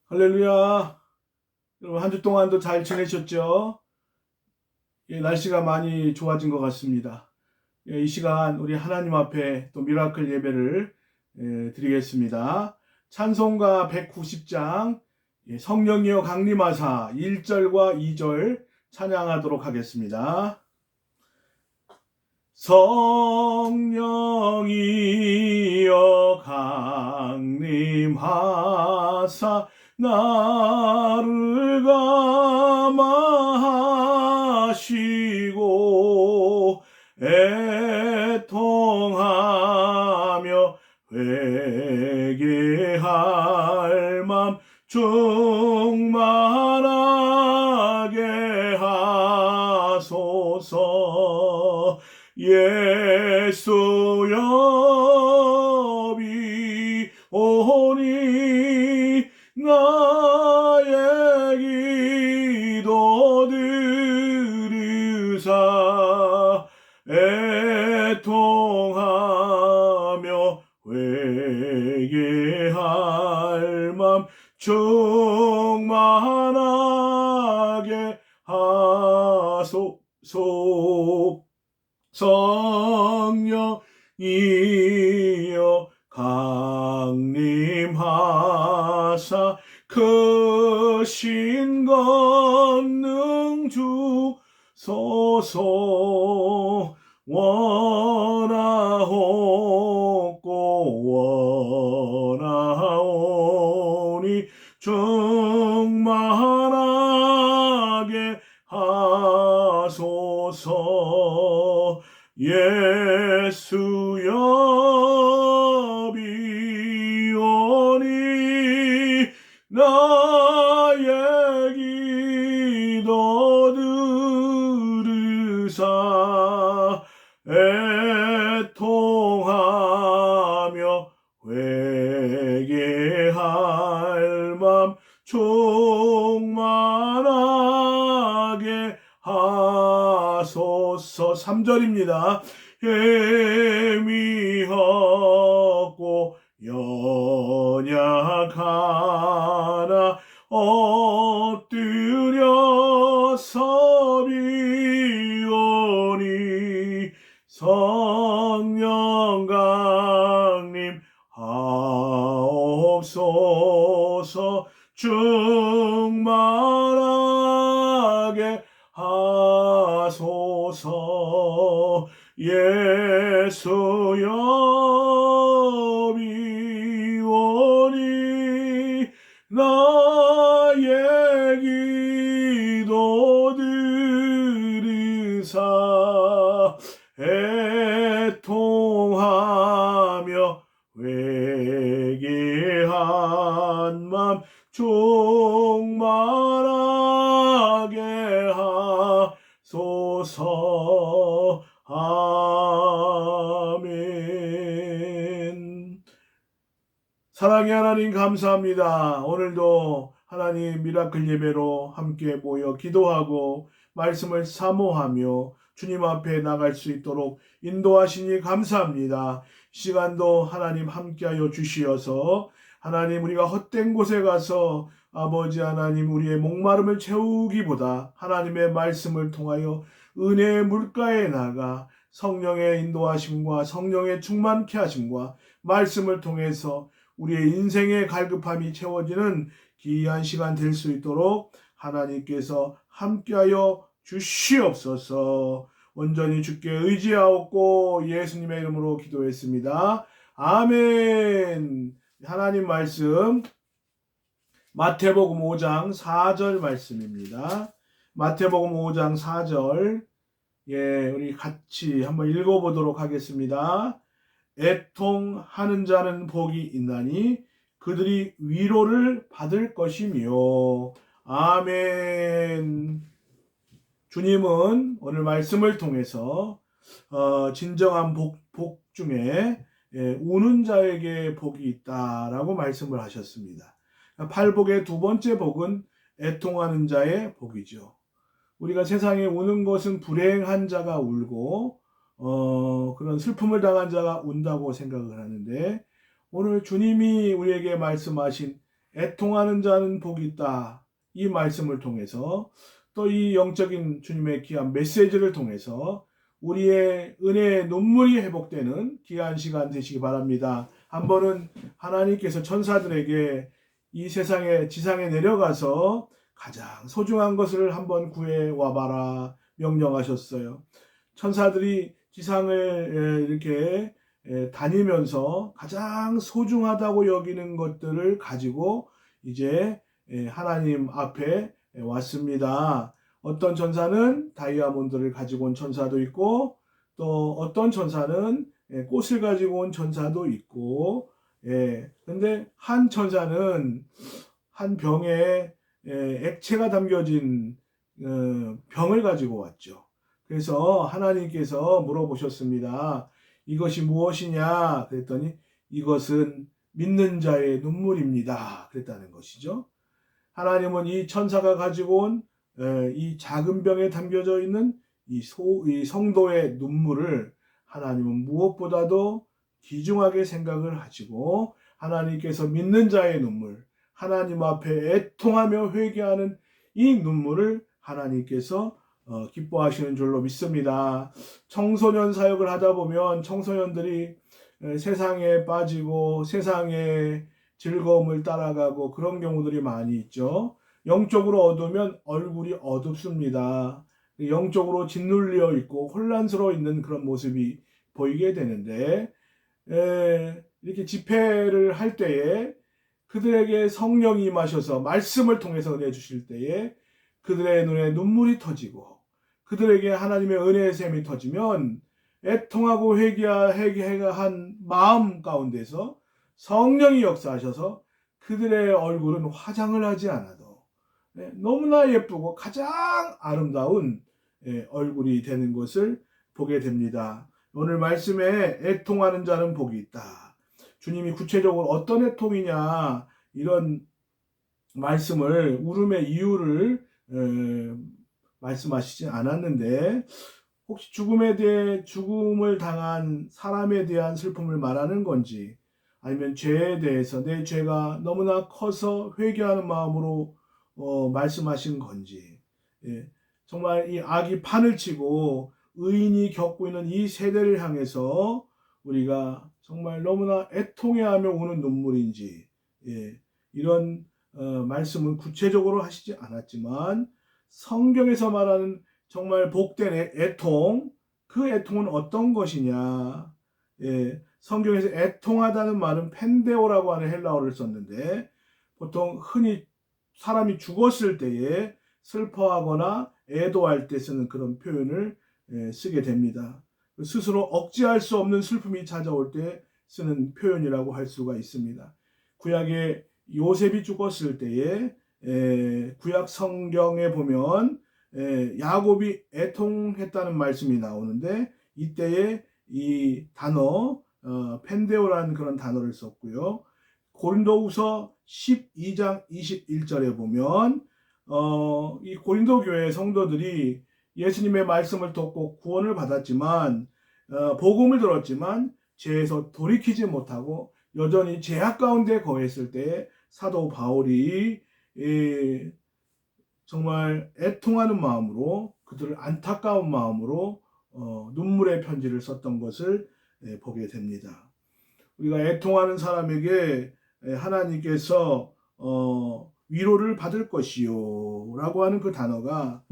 할렐루야. 여러분 한 주 동안도 잘 지내셨죠? 예, 날씨가 많이 좋아진 것 같습니다. 예, 이 시간 우리 하나님 앞에 또 미라클 예배를 드리겠습니다. 찬송가 190장 성령이여 강림하사 1절과 2절 찬양하도록 하겠습니다. 성령이여 강림하사 나를 감화하시고 애통하며 회개할 맘 충만하게 하소서. 예수여 비오니 나의 기도 들으사 애통하며 회개할 맘 충만하게 하소서. 성령이여 강림하사 크신 권능 주소서. 원하옵고 원하오니 충만하게 하소서. 예수여 비오니 나의 기도 들으사 애통하며 회개할 맘 충만하게 하소서. 3절입니다. 희미하고 연약하나 엎드려서 비오니 성령 강림하옵소서. 충만하게 하소서. 예수여 비오니 나의 기도 들으사 애통하며 회개한 맘 충만하게 하소서. 아멘. 사랑의 하나님 감사합니다. 오늘도 하나님 미라클 예배로 함께 모여 기도하고 말씀을 사모하며 주님 앞에 나갈 수 있도록 인도하시니 감사합니다. 시간도 하나님 함께하여 주시어서 하나님 우리가 헛된 곳에 가서 아버지 하나님 우리의 목마름을 채우기보다 하나님의 말씀을 통하여 은혜의 물가에 나가 성령의 인도하심과 성령의 충만케 하심과 말씀을 통해서 우리의 인생의 갈급함이 채워지는 귀한 시간 될 수 있도록 하나님께서 함께하여 주시옵소서. 온전히 주께 의지하옵고 예수님의 이름으로 기도했습니다. 아멘. 하나님 말씀 마태복음 5장 4절 말씀입니다. 마태복음 5장 4절 우리 같이 한번 읽어보도록 하겠습니다. 애통하는 자는 복이 있나니 그들이 위로를 받을 것이며. 아멘. 주님은 오늘 말씀을 통해서 진정한 복 중에 우는 자에게 복이 있다라고 말씀을 하셨습니다. 팔복의 두 번째 복은 애통하는 자의 복이죠. 우리가 세상에 우는 것은 불행한 자가 울고 그런 슬픔을 당한 자가 운다고 생각을 하는데, 오늘 주님이 우리에게 말씀하신 애통하는 자는 복이 있다. 이 말씀을 통해서 또 이 영적인 주님의 귀한 메시지를 통해서 우리의 은혜의 눈물이 회복되는 귀한 시간 되시기 바랍니다. 한 번은 하나님께서 천사들에게 이 세상에 지상에 내려가서 가장 소중한 것을 한번 구해 와봐라 명령하셨어요. 천사들이 지상을 이렇게 다니면서 가장 소중하다고 여기는 것들을 가지고 이제 하나님 앞에 왔습니다. 어떤 천사는 다이아몬드를 가지고 온 천사도 있고, 또 어떤 천사는 꽃을 가지고 온 천사도 있고, 근데 한 천사는 한 병에 액체가 담겨진 병을 가지고 왔죠. 그래서 하나님께서 물어보셨습니다. 이것이 무엇이냐? 그랬더니 이것은 믿는 자의 눈물입니다. 그랬다는 것이죠. 하나님은 이 천사가 가지고 온 이 작은 병에 담겨져 있는 이 성도의 눈물을 하나님은 무엇보다도 귀중하게 생각을 하시고, 하나님께서 믿는 자의 눈물, 하나님 앞에 애통하며 회개하는 이 눈물을 하나님께서 기뻐하시는 줄로 믿습니다. 청소년 사역을 하다 보면 청소년들이 세상에 빠지고 세상의 즐거움을 따라가고 그런 경우들이 많이 있죠. 영적으로 어두우면 얼굴이 어둡습니다. 영적으로 짓눌려 있고 혼란스러워 있는 그런 모습이 보이게 되는데, 이렇게 집회를 할 때에 그들에게 성령이 임하셔서 말씀을 통해서 은혜 주실 때에 그들의 눈에 눈물이 터지고 그들에게 하나님의 은혜의 샘이 터지면 애통하고 회개한 마음 가운데서 성령이 역사하셔서 그들의 얼굴은 화장을 하지 않아도 너무나 예쁘고 가장 아름다운 얼굴이 되는 것을 보게 됩니다. 오늘 말씀에 애통하는 자는 복이 있다. 주님이 구체적으로 어떤 애통이냐 이런 말씀을 울음의 이유를 말씀하시지 않았는데, 혹시 죽음을 당한 사람에 대한 슬픔을 말하는 건지, 아니면 죄에 대해서 내 죄가 너무나 커서 회개하는 마음으로 말씀하신 건지, 정말 이 악이 판을 치고 의인이 겪고 있는 이 세대를 향해서 우리가 정말 너무나 애통해하며 우는 눈물인지, 이런 말씀은 구체적으로 하시지 않았지만 성경에서 말하는 정말 복된 애통, 그 애통은 어떤 것이냐? 성경에서 애통하다는 말은 펜데오라고 하는 헬라어를 썼는데, 보통 흔히 사람이 죽었을 때에 슬퍼하거나 애도할 때 쓰는 그런 표현을 쓰게 됩니다. 스스로 억제할 수 없는 슬픔이 찾아올 때 쓰는 표현이라고 할 수가 있습니다. 구약의 요셉이 죽었을 때에 구약 성경에 보면 야곱이 애통했다는 말씀이 나오는데, 이때에 이 단어 펜데오라는 그런 단어를 썼고요. 고린도후서 12장 21절에 보면 이 고린도 교회 성도들이 예수님의 말씀을 듣고 구원을 받았지만, 복음을 들었지만 죄에서 돌이키지 못하고 여전히 죄악 가운데 거했을 때 사도 바울이 정말 애통하는 마음으로, 그들을 안타까운 마음으로 눈물의 편지를 썼던 것을 보게 됩니다. 우리가 애통하는 사람에게 하나님께서 위로를 받을 것이요 라고 하는 그 단어가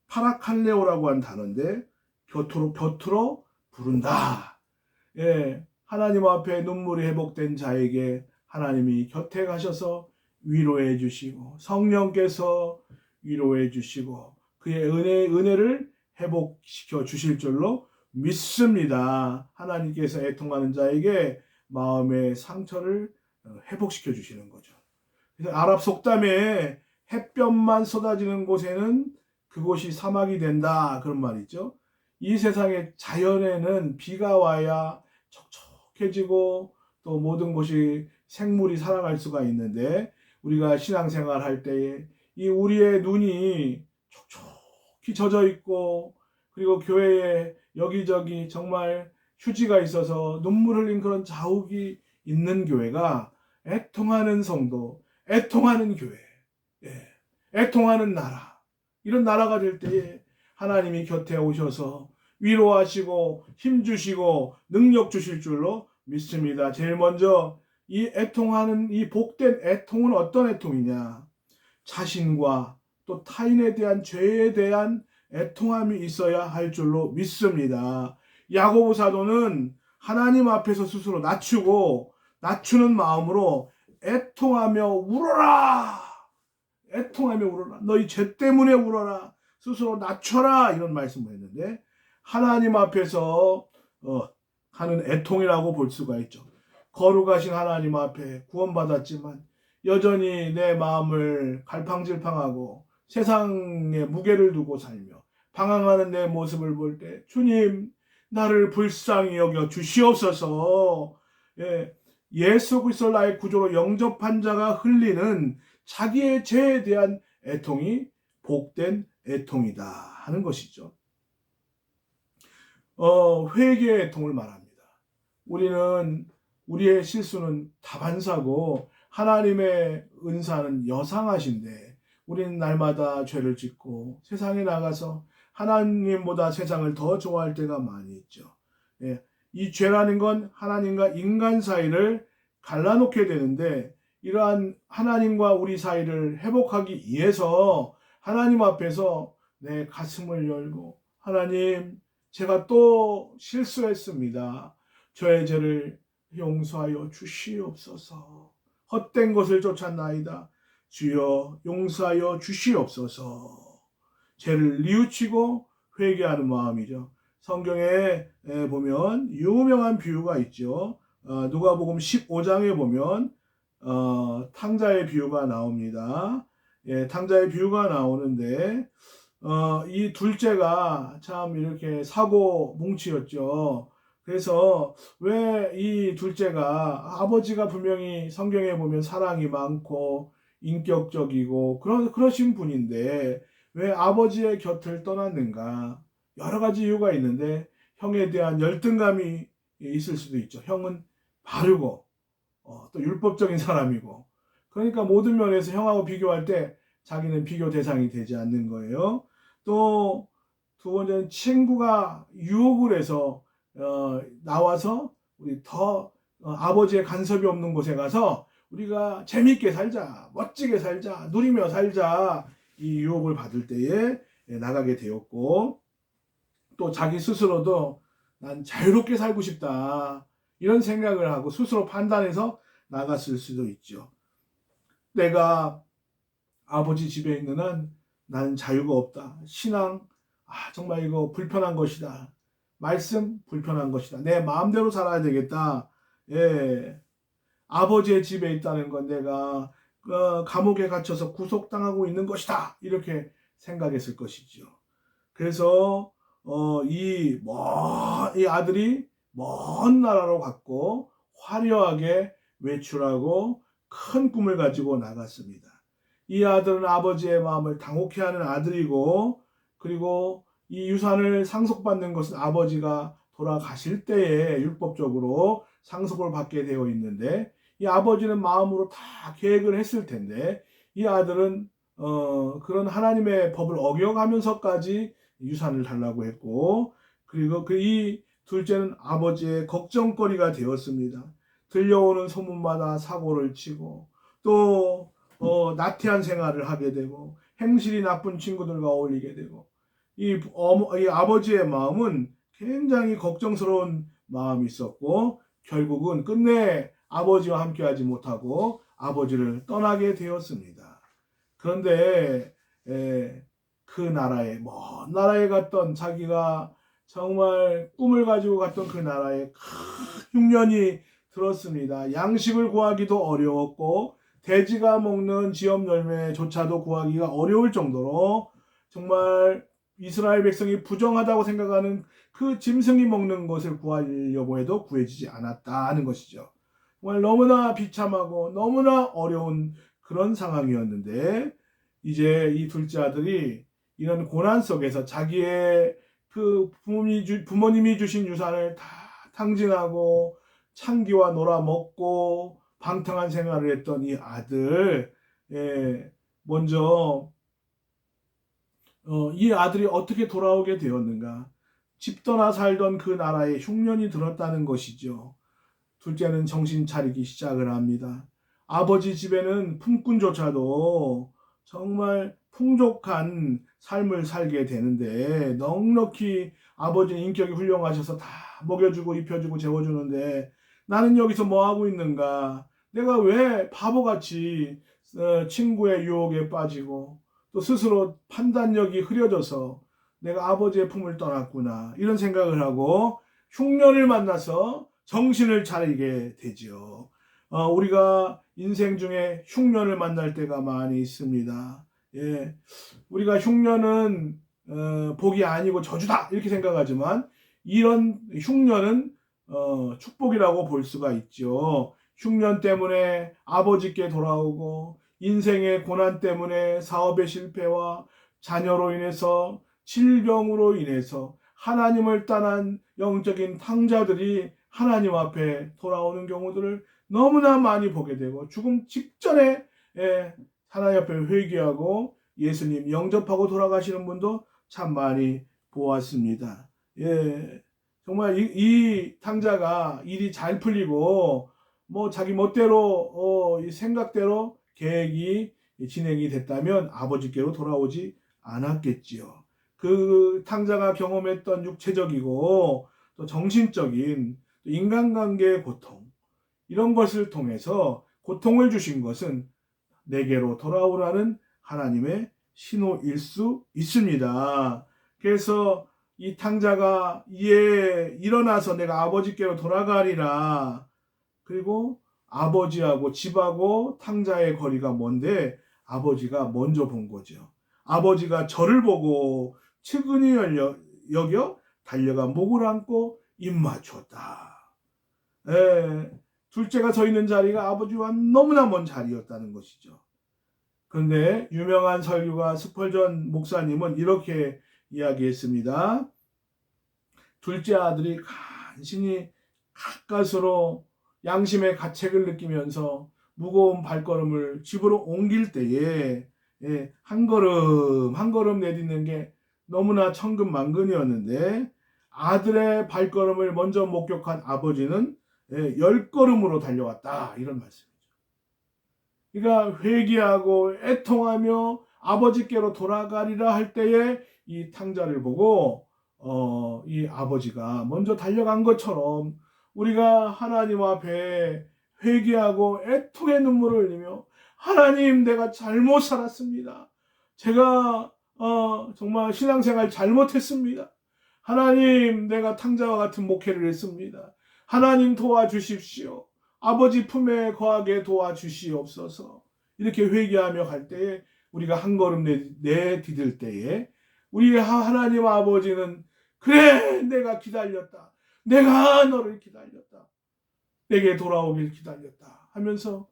파라칼레오라고 하는 단어인데, 곁으로 부른다. 하나님 앞에 눈물이 회복된 자에게 하나님이 곁에 가셔서 위로해 주시고, 성령께서 위로해 주시고 그의 은혜를 회복시켜 주실 줄로 믿습니다. 하나님께서 애통하는 자에게 마음의 상처를 회복시켜 주시는 거죠. 그래서 아랍 속담에 햇볕만 쏟아지는 곳에는 그곳이 사막이 된다, 그런 말이 있죠. 이 세상의 자연에는 비가 와야 촉촉해지고 또 모든 곳이 생물이 살아갈 수가 있는데, 우리가 신앙생활 할 때에 이 우리의 눈이 촉촉히 젖어 있고, 그리고 교회에 여기저기 정말 휴지가 있어서 눈물 흘린 그런 자욱이 있는 교회가 애통하는 성도, 애통하는 교회, 예, 애통하는 나라, 이런 나라가 될 때에 하나님이 곁에 오셔서 위로하시고 힘주시고 능력 주실 줄로 믿습니다. 제일 먼저 이 애통하는 이 복된 애통은 어떤 애통이냐? 자신과 또 타인에 대한 죄에 대한 애통함이 있어야 할 줄로 믿습니다. 야고보 사도는 하나님 앞에서 스스로 낮추는 마음으로 애통하며 울어라. 애통하며 울어라. 너희 죄 때문에 울어라. 스스로 낮춰라. 이런 말씀을 했는데 하나님 앞에서 하는 애통이라고 볼 수가 있죠. 거룩하신 하나님 앞에 구원받았지만 여전히 내 마음을 갈팡질팡하고 세상에 무게를 두고 살며 방황하는 내 모습을 볼 때 주님 나를 불쌍히 여겨 주시옵소서. 예수 그리스도 나의 구조로 영접한 자가 흘리는 자기의 죄에 대한 애통이 복된 애통이다 하는 것이죠. 회개의 애통을 말합니다. 우리는 우리의 실수는 다반사고 하나님의 은사는 여상하신데 우리는 날마다 죄를 짓고 세상에 나가서 하나님보다 세상을 더 좋아할 때가 많이 있죠. 이 죄라는 건 하나님과 인간 사이를 갈라놓게 되는데 이러한 하나님과 우리 사이를 회복하기 위해서 하나님 앞에서 내 가슴을 열고 하나님 제가 또 실수했습니다. 저의 죄를 용서하여 주시옵소서. 헛된 것을 쫓았나이다. 주여 용서하여 주시옵소서. 죄를 뉘우치고 회개하는 마음이죠. 성경에 보면 유명한 비유가 있죠. 누가복음 15장에 보면 탕자의 비유가 나옵니다. 탕자의 비유가 나오는데 이 둘째가 참 이렇게 사고 뭉치였죠. 그래서 왜 이 둘째가 아버지가 분명히 성경에 보면 사랑이 많고 인격적이고 그러신 분인데 왜 아버지의 곁을 떠났는가? 여러 가지 이유가 있는데 형에 대한 열등감이 있을 수도 있죠. 형은 바르고 또 율법적인 사람이고 그러니까 모든 면에서 형하고 비교할 때 자기는 비교 대상이 되지 않는 거예요. 또 두 번째는 친구가 유혹을 해서 나와서 우리 더 아버지의 간섭이 없는 곳에 가서 우리가 재미있게 살자, 멋지게 살자, 누리며 살자 이 유혹을 받을 때에 나가게 되었고 또 자기 스스로도 난 자유롭게 살고 싶다 이런 생각을 하고 스스로 판단해서 나갔을 수도 있죠. 내가 아버지 집에 있는 한 나는 자유가 없다. 신앙 정말 이거 불편한 것이다. 말씀 불편한 것이다. 내 마음대로 살아야 되겠다. 아버지의 집에 있다는 건 내가 감옥에 갇혀서 구속당하고 있는 것이다. 이렇게 생각했을 것이죠. 그래서 이 아들이 먼 나라로 갔고 화려하게 외출하고 큰 꿈을 가지고 나갔습니다. 이 아들은 아버지의 마음을 당혹해 하는 아들이고 그리고 이 유산을 상속받는 것은 아버지가 돌아가실 때에 율법적으로 상속을 받게 되어 있는데 이 아버지는 마음으로 다 계획을 했을 텐데 이 아들은 그런 하나님의 법을 어겨가면서까지 유산을 달라고 했고 그리고 이 둘째는 아버지의 걱정거리가 되었습니다. 들려오는 소문마다 사고를 치고 또 나태한 생활을 하게 되고 행실이 나쁜 친구들과 어울리게 되고 이 아버지의 마음은 굉장히 걱정스러운 마음이 있었고 결국은 끝내 아버지와 함께하지 못하고 아버지를 떠나게 되었습니다. 그런데 그 나라에 먼 나라에 갔던 자기가 정말 꿈을 가지고 갔던 그 나라에 큰 흉년이 들었습니다. 양식을 구하기도 어려웠고 돼지가 먹는 지엽 열매조차도 구하기가 어려울 정도로 정말 이스라엘 백성이 부정하다고 생각하는 그 짐승이 먹는 것을 구하려고 해도 구해지지 않았다는 것이죠. 정말 너무나 비참하고 너무나 어려운 그런 상황이었는데 이제 이 둘째 아들이 이런 고난 속에서 자기의 그 부모님이 주신 유산을 다 탕진하고 창기와 놀아먹고 방탕한 생활을 했던 이 아들, 먼저 이 아들이 어떻게 돌아오게 되었는가? 집 떠나 살던 그 나라에 흉년이 들었다는 것이죠. 둘째는 정신 차리기 시작을 합니다. 아버지 집에는 품꾼조차도 정말 풍족한 삶을 살게 되는데 넉넉히 아버지는 인격이 훌륭하셔서 다 먹여주고 입혀주고 재워주는데 나는 여기서 뭐 하고 있는가? 내가 왜 바보같이 친구의 유혹에 빠지고 또 스스로 판단력이 흐려져서 내가 아버지의 품을 떠났구나 이런 생각을 하고 흉년을 만나서 정신을 차리게 되지요. 우리가 인생 중에 흉년을 만날 때가 많이 있습니다. 예, 우리가 흉년은 복이 아니고 저주다 이렇게 생각하지만 이런 흉년은 축복이라고 볼 수가 있죠. 흉년 때문에 아버지께 돌아오고 인생의 고난 때문에 사업의 실패와 자녀로 인해서 질병으로 인해서 하나님을 떠난 영적인 탕자들이 하나님 앞에 돌아오는 경우들을 너무나 많이 보게 되고 죽음 직전에 하나님 앞에 회개하고 예수님 영접하고 돌아가시는 분도 참 많이 보았습니다. 예, 정말 이 탕자가 일이 잘 풀리고 뭐 자기 멋대로 이 생각대로 계획이 진행이 됐다면 아버지께로 돌아오지 않았겠지요. 그 탕자가 경험했던 육체적이고 또 정신적인 인간관계의 고통 이런 것을 통해서 고통을 주신 것은 내게로 돌아오라는 하나님의 신호일 수 있습니다. 그래서 이 탕자가 이에 일어나서 내가 아버지께로 돌아가리라. 그리고 아버지하고 집하고 탕자의 거리가 먼데 아버지가 먼저 본 거죠. 아버지가 저를 보고 측은히 여겨 달려가 목을 안고 입 맞췄다. 둘째가 서 있는 자리가 아버지와 너무나 먼 자리였다는 것이죠. 그런데 유명한 설교가 스펄전 목사님은 이렇게 이야기했습니다. 둘째 아들이 간신히 가까스로 양심의 가책을 느끼면서 무거운 발걸음을 집으로 옮길 때에 한 걸음 한 걸음 내딛는 게 너무나 천근만근이었는데 아들의 발걸음을 먼저 목격한 아버지는 10걸음으로 달려왔다 이런 말씀이죠. 그러니까 회개하고 애통하며 아버지께로 돌아가리라 할 때에 이 탕자를 보고 이 아버지가 먼저 달려간 것처럼 우리가 하나님 앞에 회개하고 애통의 눈물을 흘리며 하나님 내가 잘못 살았습니다. 제가 정말 신앙생활 잘못했습니다. 하나님 내가 탕자와 같은 목회를 했습니다. 하나님 도와주십시오. 아버지 품에 거하게 도와주시옵소서. 이렇게 회개하며 갈 때에 우리가 한 걸음 내디딜 때에 우리 하나님 아버지는 그래 내가 기다렸다. 내가 너를 기다렸다. 내게 돌아오길 기다렸다 하면서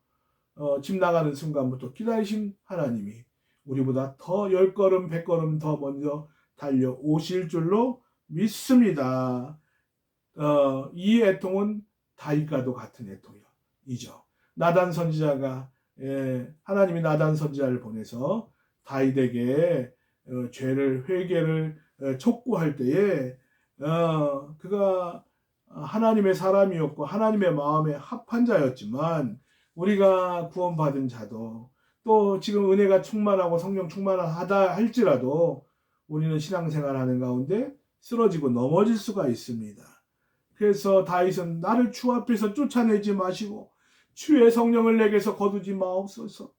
집 나가는 순간부터 기다리신 하나님이 우리보다 더 10걸음 100걸음 더 먼저 달려오실 줄로 믿습니다. 이 애통은 다윗과도 같은 애통이죠. 나단 선지자가 하나님이 나단 선지자를 보내서 다윗에게 죄를 회개를 촉구할 때에 그가 하나님의 사람이었고 하나님의 마음에 합한 자였지만 우리가 구원받은 자도 또 지금 은혜가 충만하고 성령 충만하다 할지라도 우리는 신앙생활하는 가운데 쓰러지고 넘어질 수가 있습니다. 그래서 다윗은 나를 주 앞에서 쫓아내지 마시고 주의 성령을 내게서 거두지 마옵소서.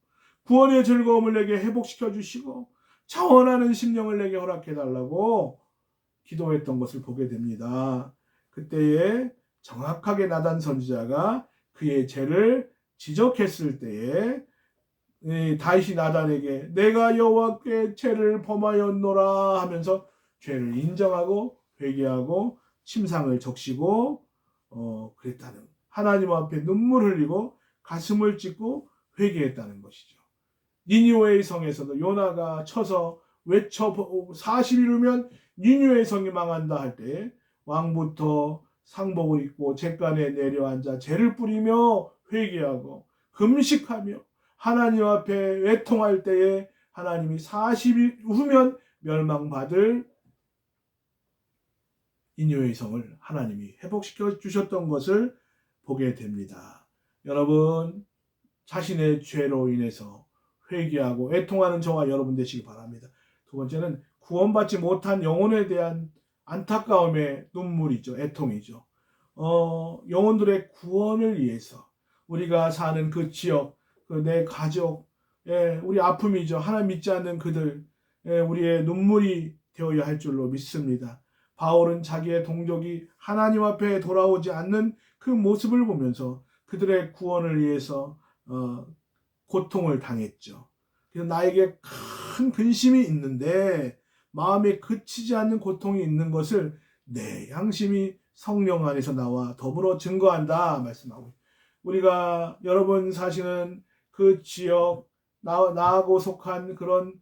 구원의 즐거움을 내게 회복시켜 주시고 차원하는 심령을 내게 허락해 달라고 기도했던 것을 보게 됩니다. 그때에 정확하게 나단 선지자가 그의 죄를 지적했을 때에 다윗이 나단에게 내가 여호와께 죄를 범하였노라 하면서 죄를 인정하고 회개하고 침상을 적시고 그랬다는 하나님 앞에 눈물 흘리고 가슴을 찢고 회개했다는 것이죠. 니느웨의 성에서도 요나가 쳐서 외쳐 40일 후면 니느웨의 성이 망한다 할 때 왕부터 상복을 입고 잿간에 내려앉아 죄를 뿌리며 회개하고 금식하며 하나님 앞에 애통할 때에 하나님이 40일 후면 멸망받을 인유의 성을 하나님이 회복시켜 주셨던 것을 보게 됩니다. 여러분, 자신의 죄로 인해서 회개하고 애통하는 저와 여러분 되시기 바랍니다. 두 번째는 구원받지 못한 영혼에 대한 안타까움의 눈물이죠. 애통이죠. 영혼들의 구원을 위해서 우리가 사는 그 지역, 내 가족, 우리 아픔이죠. 하나님 믿지 않는 그들, 우리의 눈물이 되어야 할 줄로 믿습니다. 바울은 자기의 동족이 하나님 앞에 돌아오지 않는 그 모습을 보면서 그들의 구원을 위해서 고통을 당했죠. 그래서 나에게 큰 근심이 있는데 마음에 그치지 않는 고통이 있는 것을 내 양심이 성령 안에서 나와 더불어 증거한다 말씀하고, 우리가 여러분 사시는 그 지역, 나하고 속한 그런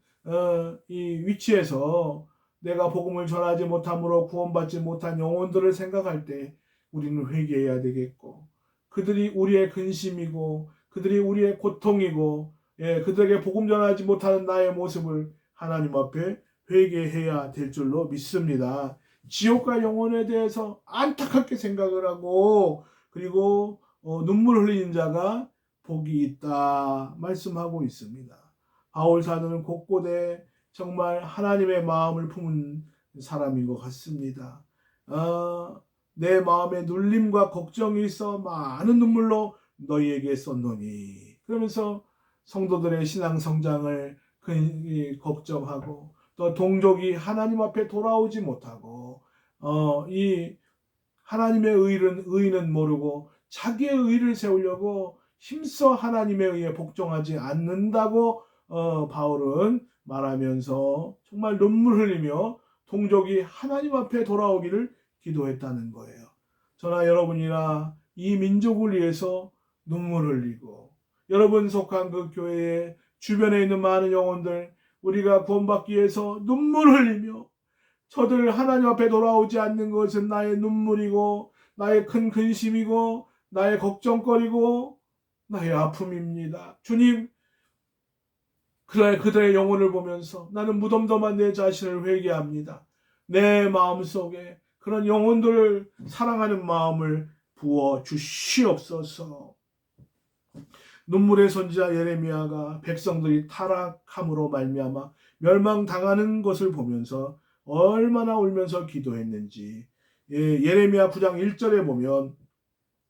이 위치에서 내가 복음을 전하지 못함으로 구원받지 못한 영혼들을 생각할 때 우리는 회개해야 되겠고, 그들이 우리의 근심이고 그들이 우리의 고통이고, 그들에게 복음 전하지 못하는 나의 모습을 하나님 앞에 회개해야 될 줄로 믿습니다. 지옥과 영혼에 대해서 안타깝게 생각을 하고, 그리고 눈물 흘리는 자가 복이 있다 말씀하고 있습니다. 바울 사도는 곳곳에 정말 하나님의 마음을 품은 사람인 것 같습니다. 내 마음에 눌림과 걱정이 있어 많은 눈물로 너희에게 썼노니, 그러면서 성도들의 신앙 성장을 걱정하고, 또 동족이 하나님 앞에 돌아오지 못하고, 이 하나님의 의는 모르고 자기의 의를 세우려고 힘써 하나님의 의에 복종하지 않는다고 바울은 말하면서 정말 눈물 흘리며 동족이 하나님 앞에 돌아오기를 기도했다는 거예요. 저나 여러분이나 이 민족을 위해서 눈물 흘리고, 여러분 속한 그 교회의 주변에 있는 많은 영혼들, 우리가 구원받기 위해서 눈물 흘리며, 저들 하나님 앞에 돌아오지 않는 것은 나의 눈물이고 나의 큰 근심이고 나의 걱정거리고 나의 아픔입니다. 주님, 그들의 영혼을 보면서 나는 무덤덤한 내 자신을 회개합니다. 내 마음속에 그런 영혼들을 사랑하는 마음을 부어 주시옵소서. 눈물의 선지자 예레미야가 백성들이 타락함으로 말미암아 멸망당하는 것을 보면서 얼마나 울면서 기도했는지, 예레미야 9장 1절에 보면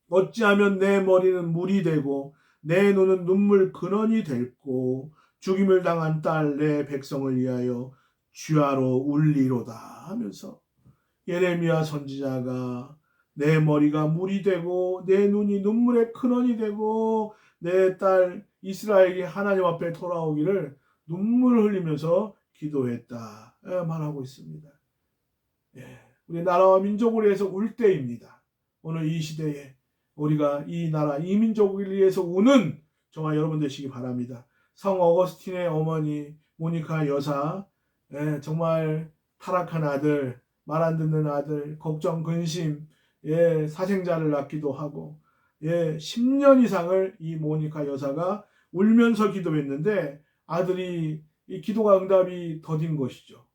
어찌하면 내 머리는 물이 되고 내 눈은 눈물 근원이 됐고 죽임을 당한 딸 내 백성을 위하여 주야로 울리로다 하면서, 예레미야 선지자가 내 머리가 물이 되고 내 눈이 눈물의 근원이 되고 내 딸 이스라엘이 하나님 앞에 돌아오기를 눈물을 흘리면서 기도했다 말하고 있습니다. 우리 나라와 민족을 위해서 울 때입니다. 오늘 이 시대에 우리가 이 나라, 이 민족을 위해서 우는 저와 여러분 되시기 바랍니다. 성 어거스틴의 어머니 모니카 여사, 정말 타락한 아들, 말 안 듣는 아들, 걱정, 근심, 사생자를 낳기도 하고, 10년 이상을 이 모니카 여사가 울면서 기도했는데 아들이 이 기도가 응답이 더딘 것이죠.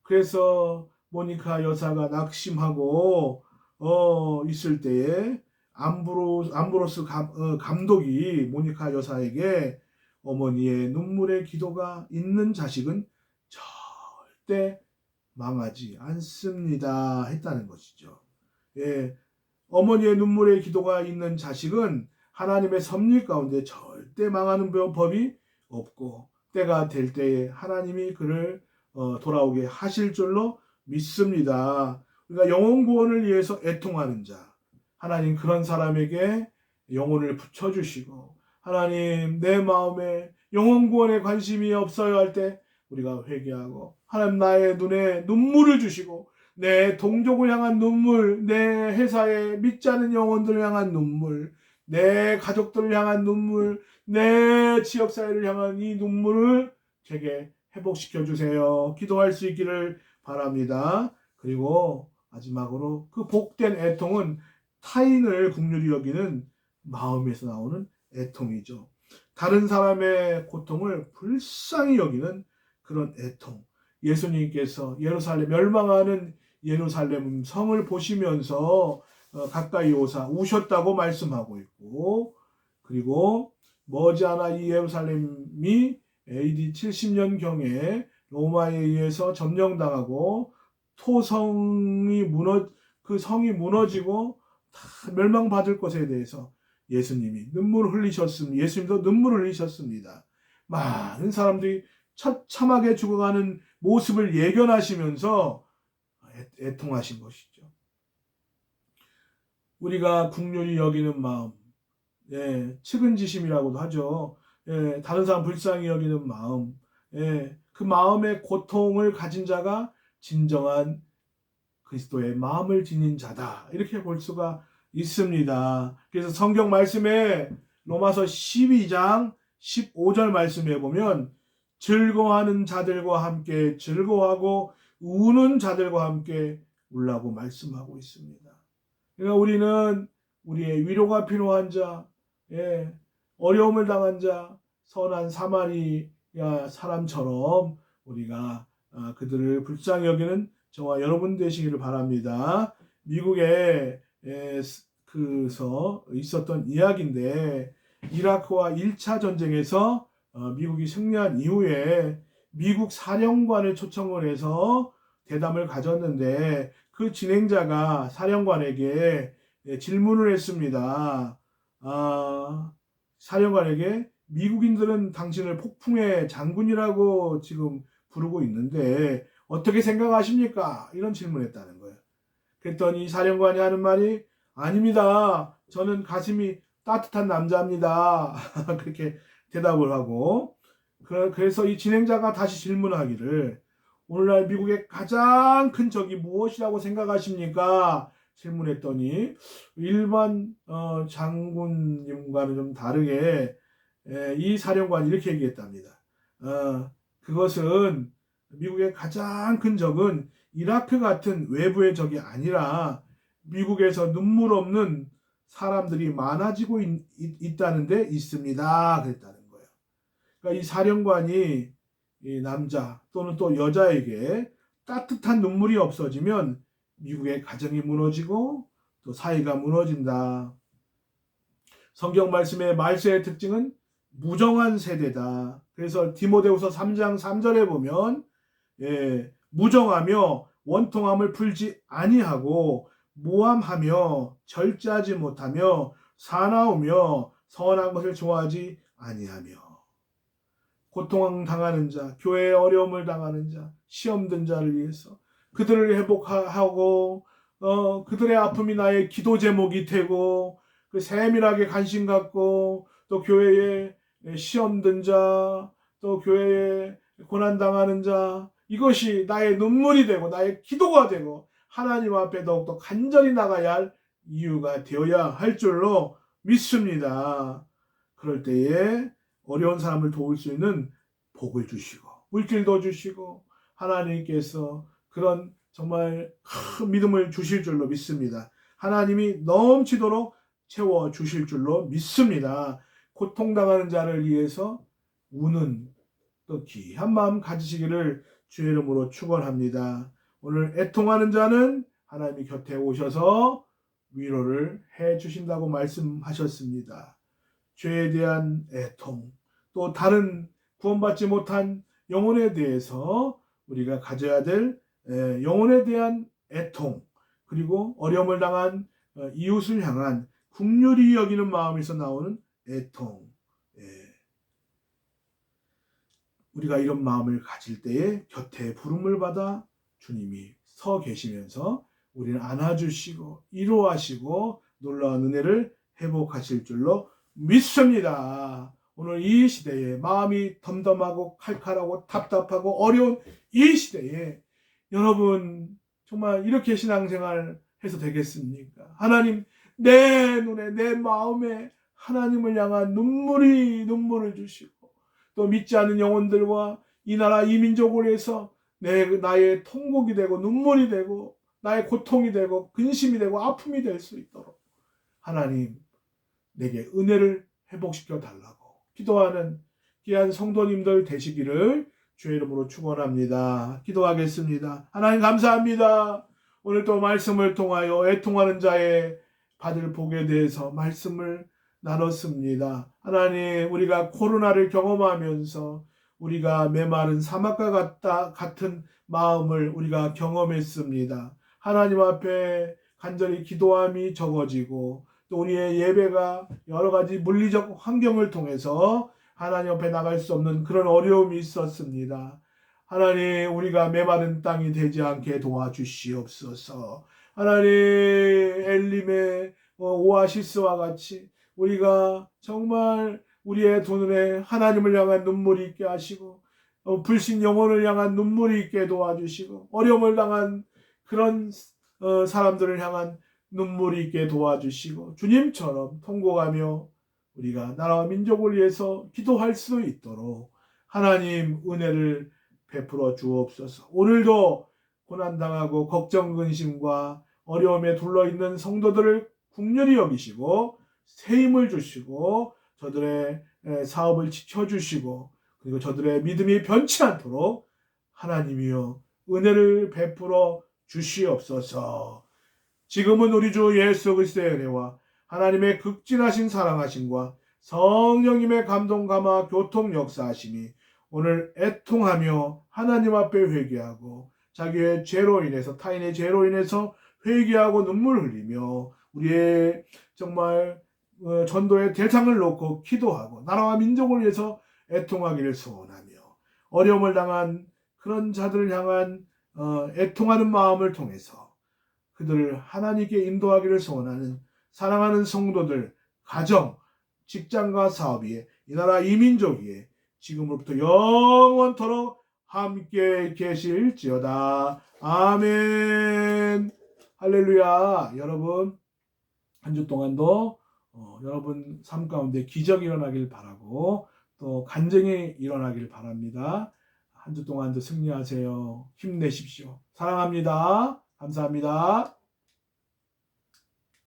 그래서 모니카 여사가 낙심하고 있을 때에 암브로스 감독이 모니카 여사에게 어머니의 눈물의 기도가 있는 자식은 절대 망하지 않습니다 했다는 것이죠. 어머니의 눈물의 기도가 있는 자식은 하나님의 섭리 가운데 절대 망하는 법이 없고, 때가 될 때에 하나님이 그를 돌아오게 하실 줄로 믿습니다. 우리가 영혼 구원을 위해서 애통하는 자, 하나님 그런 사람에게 영혼을 붙여주시고, 하나님 내 마음에 영혼 구원에 관심이 없어야 할 때 우리가 회개하고, 하나님 나의 눈에 눈물을 주시고, 내 동족을 향한 눈물, 내 회사에 믿지 않는 영혼들을 향한 눈물, 내 가족들을 향한 눈물, 내 지역사회를 향한 이 눈물을 제게 회복시켜 주세요. 기도할 수 있기를 바랍니다. 그리고 마지막으로 그 복된 애통은 타인을 긍휼히 여기는 마음에서 나오는 애통이죠. 다른 사람의 고통을 불쌍히 여기는 그런 애통. 예수님께서 예루살렘 멸망하는 예루살렘 성을 보시면서 가까이 오사 우셨다고 말씀하고 있고, 그리고 머지않아 이 예루살렘이 AD 70년경에 로마에 의해서 점령당하고 그 성이 무너지고 다 멸망받을 것에 대해서 예수님이 눈물을 흘리셨습니다. 예수님도 눈물을 흘리셨습니다. 많은 사람들이 처참하게 죽어가는 모습을 예견하시면서 애통하신 것이죠. 우리가 긍휼히 여기는 마음, 측은지심이라고도 하죠. 다른 사람 불쌍히 여기는 마음, 그 마음의 고통을 가진 자가 진정한 그리스도의 마음을 지닌 자다. 이렇게 볼 수가 있습니다. 그래서 성경 말씀에 로마서 12장 15절 말씀에 보면 즐거워하는 자들과 함께 즐거워하고 우는 자들과 함께 울라고 말씀하고 있습니다. 그러니까 우리는 우리의 위로가 필요한 자, 어려움을 당한 자, 선한 사마리아 사람처럼 우리가 그들을 불쌍히 여기는 저와 여러분 되시기를 바랍니다. 미국에 그서 있었던 이야기인데, 이라크와 1차 전쟁에서 미국이 승리한 이후에 미국 사령관을 초청을 해서 대담을 가졌는데, 그 진행자가 사령관에게 질문을 했습니다. 사령관에게 미국인들은 당신을 폭풍의 장군이라고 지금 부르고 있는데 어떻게 생각하십니까? 이런 질문을 했다는 거예요. 그랬더니 사령관이 하는 말이 아닙니다. 저는 가슴이 따뜻한 남자입니다. 그렇게 대답을 하고, 그래서 이 진행자가 다시 질문하기를 오늘날 미국의 가장 큰 적이 무엇이라고 생각하십니까? 질문했더니 일반 장군님과는 좀 다르게 이 사령관이 이렇게 얘기했답니다. 그것은 미국의 가장 큰 적은 이라크 같은 외부의 적이 아니라 미국에서 눈물 없는 사람들이 많아지고 있다는 데 있습니다. 그랬다는 거예요. 그러니까 이 사령관이 이 남자 또는 또 여자에게 따뜻한 눈물이 없어지면 미국의 가정이 무너지고 또 사회가 무너진다. 성경 말씀의 말세의 특징은 무정한 세대다. 그래서 디모데후서 3장 3절에 보면 무정하며 원통함을 풀지 아니하고 모함하며 절제하지 못하며 사나우며 선한 것을 좋아하지 아니하며, 고통당하는 자, 교회에 어려움을 당하는 자, 시험 든 자를 위해서 그들을 회복하고 그들의 아픔이 나의 기도 제목이 되고 그 세밀하게 관심 갖고 또 교회에 시험 든 자, 또 교회에 고난당하는 자, 이것이 나의 눈물이 되고 나의 기도가 되고 하나님 앞에 더욱더 간절히 나가야 할 이유가 되어야 할 줄로 믿습니다. 그럴 때에 어려운 사람을 도울 수 있는 복을 주시고 물질도 주시고 하나님께서 그런 정말 큰 믿음을 주실 줄로 믿습니다. 하나님이 넘치도록 채워 주실 줄로 믿습니다. 고통당하는 자를 위해서 우는 또 귀한 마음 가지시기를 주의 이름으로 축원합니다. 오늘 애통하는 자는 하나님이 곁에 오셔서 위로를 해 주신다고 말씀하셨습니다. 죄에 대한 애통, 또 다른 구원받지 못한 영혼에 대해서 우리가 가져야 될 영혼에 대한 애통, 그리고 어려움을 당한 이웃을 향한 긍휼히 여기는 마음에서 나오는 애통. 우리가 이런 마음을 가질 때에 곁에 부름을 받아 주님이 서 계시면서 우리를 안아주시고 위로하시고 놀라운 은혜를 회복하실 줄로 믿습니다. 오늘 이 시대에 마음이 덤덤하고 칼칼하고 답답하고 어려운 이 시대에 여러분 정말 이렇게 신앙생활 해서 되겠습니까? 하나님, 내 눈에 내 마음에 하나님을 향한 눈물을 주시고 또 믿지 않는 영혼들과 이 나라 이 민족을 위해서 나의 통곡이 되고 눈물이 되고 나의 고통이 되고 근심이 되고 아픔이 될 수 있도록 하나님 내게 은혜를 회복시켜 달라고 기도하는 귀한 성도님들 되시기를 주의 이름으로 축원합니다. 기도하겠습니다. 하나님 감사합니다. 오늘 또 말씀을 통하여 애통하는 자의 받을 복에 대해서 말씀을 나눴습니다. 하나님, 우리가 코로나를 경험하면서 우리가 메마른 사막과 같은 마음을 우리가 경험했습니다. 하나님 앞에 간절히 기도함이 적어지고 또 우리의 예배가 여러 가지 물리적 환경을 통해서 하나님 앞에 나갈 수 없는 그런 어려움이 있었습니다. 하나님, 우리가 메마른 땅이 되지 않게 도와주시옵소서. 하나님, 엘림의 오아시스와 같이 우리가 정말 우리의 두 눈에 하나님을 향한 눈물이 있게 하시고 불신 영혼을 향한 눈물이 있게 도와주시고 어려움을 당한 그런 사람들을 향한 눈물이 있게 도와주시고 주님처럼 통곡하며 우리가 나라와 민족을 위해서 기도할 수 있도록 하나님 은혜를 베풀어 주옵소서. 오늘도 고난당하고 걱정 근심과 어려움에 둘러있는 성도들을 국률이 여기시고 새 힘을 주시고 저들의 사업을 지켜주시고 그리고 저들의 믿음이 변치 않도록 하나님이여 은혜를 베풀어 주시옵소서. 지금은 우리 주 예수 그리스도의 은혜와 하나님의 극진하신 사랑하심과 성령님의 감동 감화 교통 역사하심이 오늘 애통하며 하나님 앞에 회개하고 자기의 죄로 인해서 타인의 죄로 인해서 회개하고 눈물 흘리며 우리의 정말 전도의 대상을 놓고 기도하고 나라와 민족을 위해서 애통하기를 소원하며 어려움을 당한 그런 자들을 향한 애통하는 마음을 통해서 그들을 하나님께 인도하기를 소원하는 사랑하는 성도들, 가정, 직장과 사업 위에 이 나라 이민족 위에 지금으로부터 영원토록 함께 계실지어다. 아멘. 할렐루야. 여러분 한 주 동안도 여러분 삶 가운데 기적이 일어나길 바라고 또 간증이 일어나길 바랍니다. 한 주 동안도 승리하세요. 힘내십시오. 사랑합니다. 감사합니다.